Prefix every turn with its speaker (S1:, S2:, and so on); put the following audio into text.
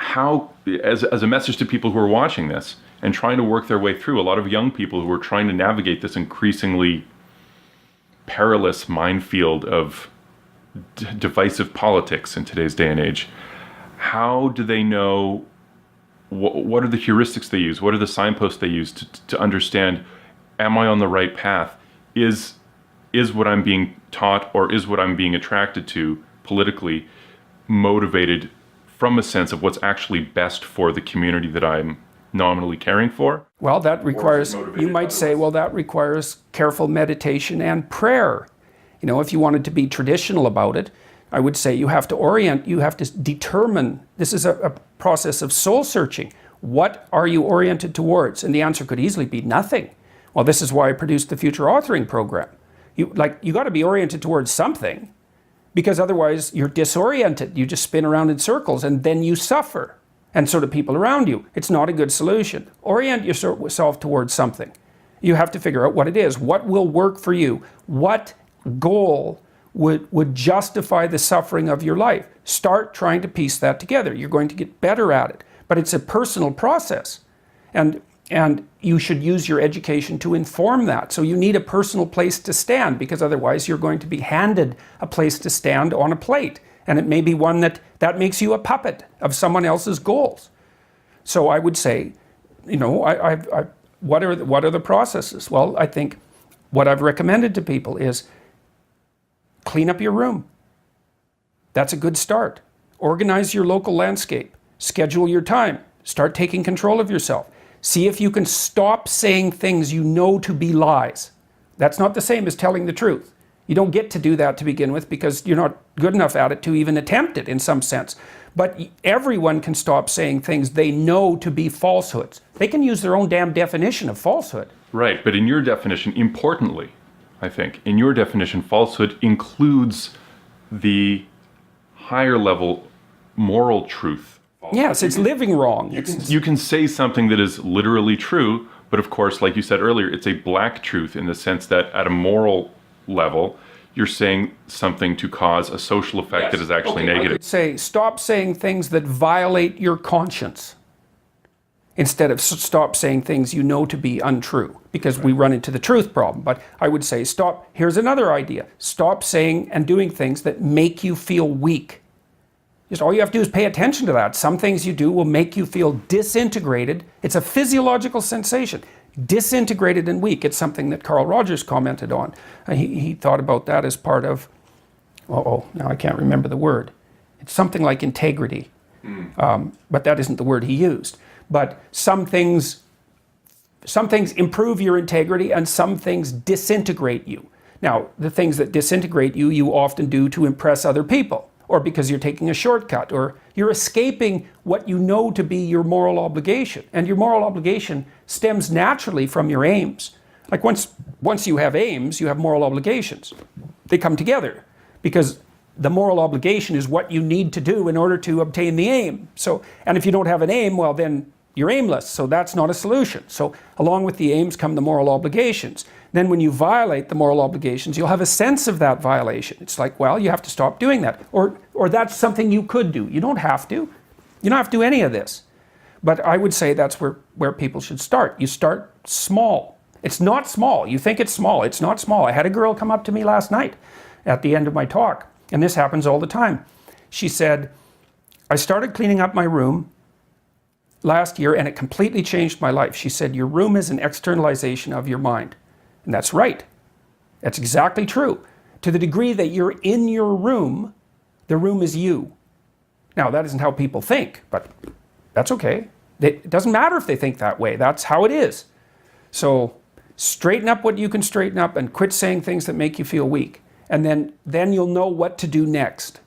S1: how, as a message to people who are watching this and trying to work their way through, a lot of young people who are trying to navigate this increasingly perilous minefield of divisive politics in today's day and age, how do they know, what are the heuristics they use? What are the signposts they use to understand, am I on the right path? Is what I'm being taught or is what I'm being attracted to politically motivated from a sense of what's actually best for the community that I'm nominally caring for?
S2: Well, that requires, you might say, well, that requires careful meditation and prayer. You know, if you wanted to be traditional about it, I would say you have to orient, you have to determine, this is a process of soul searching. What are you oriented towards? And the answer could easily be nothing. Well, this is why I produced the Future Authoring Program. You got to be oriented towards something, because otherwise you're disoriented. You just spin around in circles and then you suffer. And so do people around you. It's not a good solution. Orient yourself towards something. You have to figure out what it is. What will work for you? What goal would justify the suffering of your life? Start trying to piece that together. You're going to get better at it. But it's a personal process. And you should use your education to inform that. So you need a personal place to stand, because otherwise you're going to be handed a place to stand on a plate. And it may be one that makes you a puppet of someone else's goals. So I would say, you know, what are the processes? Well, I think what I've recommended to people is clean up your room. That's a good start. Organize your local landscape. Schedule your time. Start taking control of yourself. See if you can stop saying things you know to be lies. That's not the same as telling the truth. You don't get to do that to begin with because you're not good enough at it to even attempt it in some sense. But everyone can stop saying things they know to be falsehoods. They can use their own damn definition of falsehood.
S1: Right, but in your definition, importantly, I think, in your definition, falsehood includes the higher level moral truth.
S2: Yes, it's living wrong.
S1: You can say something that is literally true, but of course, like you said earlier, it's a black truth in the sense that at a moral level, you're saying something to cause a social effect that is actually negative. I would
S2: say, stop saying things that violate your conscience instead of stop saying things you know to be untrue, because we run into the truth problem. But I would say, stop. Here's another idea. Stop saying and doing things that make you feel weak. Just all you have to do is pay attention to that. Some things you do will make you feel disintegrated. It's a physiological sensation. Disintegrated and weak. It's something that Carl Rogers commented on. He thought about that as part of, now I can't remember the word. It's something like integrity. But that isn't the word he used. But some things improve your integrity and some things disintegrate you. Now, the things that disintegrate you, you often do to impress other people, or because you're taking a shortcut, or you're escaping what you know to be your moral obligation. And your moral obligation stems naturally from your aims. Like once you have aims, you have moral obligations. They come together because the moral obligation is what you need to do in order to obtain the aim. So, and if you don't have an aim, well then you're aimless, so that's not a solution. So along with the aims come the moral obligations. Then when you violate the moral obligations, you'll have a sense of that violation. It's like, well, you have to stop doing that. Or that's something you could do. You don't have to. You don't have to do any of this. But I would say that's where people should start. You start small. It's not small. You think it's small. It's not small. I had a girl come up to me last night at the end of my talk, and this happens all the time. She said, I started cleaning up my room last year, and it completely changed my life. She said, your room is an externalization of your mind. And that's right. That's exactly true. To the degree that you're in your room, the room is you. Now, that isn't how people think, but that's okay. It doesn't matter if they think that way. That's how it is. So straighten up what you can straighten up and quit saying things that make you feel weak. And then you'll know what to do next.